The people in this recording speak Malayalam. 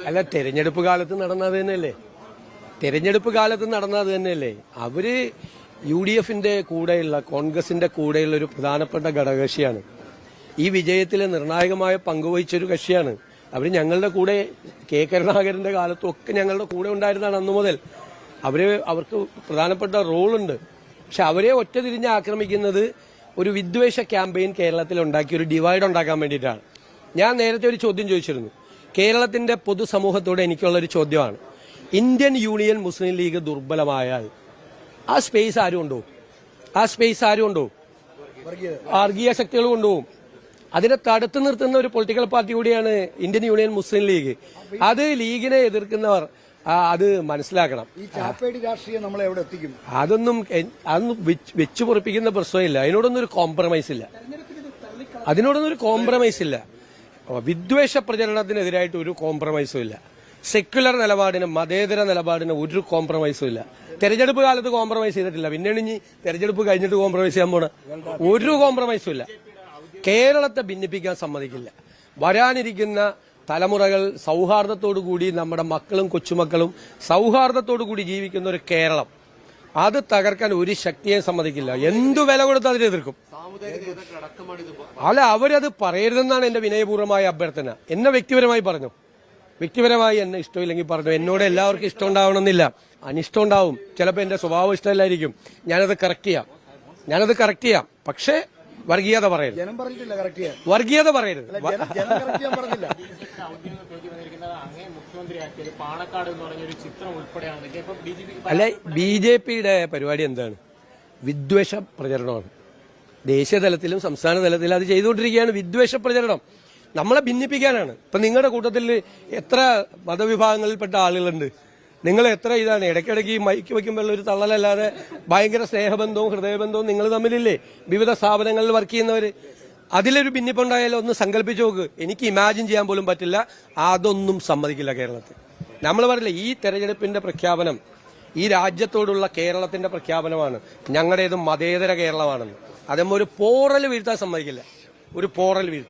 അല്ല, തെരഞ്ഞെടുപ്പ് കാലത്ത് നടന്നത് തന്നെയല്ലേ? തെരഞ്ഞെടുപ്പ് കാലത്ത് നടന്നത് തന്നെയല്ലേ? അവര് UDFന്റെ കൂടെയുള്ള, കോൺഗ്രസിന്റെ കൂടെയുള്ള ഒരു പ്രധാനപ്പെട്ട ഘടകകക്ഷിയാണ്. ഈ വിജയത്തിൽ നിർണായകമായ പങ്കുവഹിച്ചൊരു കക്ഷിയാണ്. അവർ ഞങ്ങളുടെ കൂടെ, കെ കരുണാകരന്റെ കാലത്തൊക്കെ ഞങ്ങളുടെ കൂടെ ഉണ്ടായിരുന്നതാണ് അന്നു മുതൽ. അവർക്ക് പ്രധാനപ്പെട്ട റോളുണ്ട്. പക്ഷെ അവരെ ഒറ്റ തിരിഞ്ഞ് ആക്രമിക്കുന്നത് ഒരു വിദ്വേഷ ക്യാമ്പയിൻ കേരളത്തിൽ ഉണ്ടാക്കി ഒരു ഡിവൈഡ് ഉണ്ടാക്കാൻ വേണ്ടിയിട്ടാണ്. ഞാൻ നേരത്തെ ഒരു ചോദ്യം ചോദിച്ചിരുന്നു. കേരളത്തിന്റെ പൊതുസമൂഹത്തോട് എനിക്കുള്ളൊരു ചോദ്യമാണ്. ഇന്ത്യൻ യൂണിയൻ മുസ്ലിം ലീഗ് ദുർബലമായാൽ ആ സ്പേസ് ആരും കൊണ്ടുപോകും? ആ സ്പേസ് ആരും കൊണ്ടുപോകും? വർഗീയ ശക്തികൾ കൊണ്ടുപോകും. അതിനെ തടുത്തു നിർത്തുന്ന ഒരു പൊളിറ്റിക്കൽ പാർട്ടി കൂടിയാണ് ഇന്ത്യൻ യൂണിയൻ മുസ്ലിം ലീഗ്. അത് ലീഗിനെ എതിർക്കുന്നവർ അത് മനസ്സിലാക്കണം. ഈ ചാപ്പേടി രാഷ്ട്രീയം നമ്മളെ എവിടെ എത്തിക്കും? അതൊന്നും വെച്ചു പൊറിപ്പിക്കുന്ന പ്രശ്നമില്ല. അതിനോടൊന്നും ഒരു കോംപ്രമൈസ് ഇല്ല. വിദ്വേഷ പ്രചരണത്തിനെതിരായിട്ട് ഒരു കോംപ്രമൈസും ഇല്ല. സെക്യുലർ നിലപാടിന്, മതേതര നിലപാടിന് ഒരു കോംപ്രമൈസും ഇല്ല. തെരഞ്ഞെടുപ്പ് കാലത്ത് കോംപ്രമൈസ് ചെയ്തിട്ടില്ല. പിന്നെ ഇനി തെരഞ്ഞെടുപ്പ് കഴിഞ്ഞിട്ട് കോംപ്രമൈസ് ചെയ്യാൻ പോണ ഒരു കോംപ്രമൈസും ഇല്ല. കേരളത്തെ ഭിന്നിപ്പിക്കാൻ സമ്മതിക്കില്ല. വരാനിരിക്കുന്ന തലമുറകൾ സൗഹാർദ്ദത്തോടുകൂടി, നമ്മുടെ മക്കളും കൊച്ചുമക്കളും സൗഹാർദ്ദത്തോടുകൂടി ജീവിക്കുന്ന ഒരു കേരളം, അത് തകർക്കാൻ ഒരു ശക്തിയെ സമ്മതിക്കില്ല. എന്തു വില കൊടുത്ത് അതിനെ എതിർക്കും. അല്ല, അവരത് പറയരുതെന്നാണ് എന്റെ വിനയപൂർവ്വമായ അഭ്യർത്ഥന. എന്നെ വ്യക്തിപരമായി പറഞ്ഞു. വ്യക്തിപരമായി എന്നെ ഇഷ്ടമില്ലെങ്കിൽ പറഞ്ഞു. എന്നോട് എല്ലാവർക്കും ഇഷ്ടം ഉണ്ടാവണമെന്നില്ല, അനിഷ്ടം ഉണ്ടാവും. ചിലപ്പോൾ എന്റെ സ്വഭാവം ഇഷ്ടമല്ലായിരിക്കും. ഞാനത് കറക്റ്റ് ചെയ്യാം. പക്ഷേ വർഗീയത പറയരുത്. വർഗീയത പറയരുത്. അല്ല, BJPയുടെ പരിപാടി എന്താണ്? വിദ്വേഷ പ്രചരണമാണ്. ദേശീയ തലത്തിലും സംസ്ഥാന തലത്തിലും അത് ചെയ്തുകൊണ്ടിരിക്കുകയാണ്. വിദ്വേഷ പ്രചരണം നമ്മളെ ഭിന്നിപ്പിക്കാനാണ്. ഇപ്പൊ നിങ്ങളുടെ കൂട്ടത്തിൽ എത്ര മതവിഭാഗങ്ങളിൽപ്പെട്ട ആളുകളുണ്ട്? നിങ്ങൾ എത്ര ഇതാണ് ഇടയ്ക്കിടയ്ക്ക് ഈ മൈക്ക് വയ്ക്കുമ്പോൾ ഒരു തള്ളലല്ലാതെ ഭയങ്കര സ്നേഹബന്ധവും ഹൃദയബന്ധവും നിങ്ങൾ തമ്മിലില്ലേ? വിവിധ സ്ഥാപനങ്ങളിൽ വർക്ക് ചെയ്യുന്നവർ. അതിലൊരു ഭിന്നിപ്പുണ്ടായാലും ഒന്ന് സങ്കല്പിച്ചു നോക്ക്. എനിക്ക് ഇമാജിൻ ചെയ്യാൻ പോലും പറ്റില്ല. അതൊന്നും സമ്മതിക്കില്ല കേരളത്തിൽ. നമ്മൾ പറയില്ല, ഈ തെരഞ്ഞെടുപ്പിന്റെ പ്രഖ്യാപനം ഈ രാജ്യത്തോടുള്ള കേരളത്തിന്റെ പ്രഖ്യാപനമാണ്. ഞങ്ങളുടേതും മതേതര കേരളമാണെന്ന്. അതേപോലെ ഒരു പോറൽ വീഴ്ത്താൻ സമ്മതിക്കില്ല. ഒരു പോറൽ വീഴ്ത്ത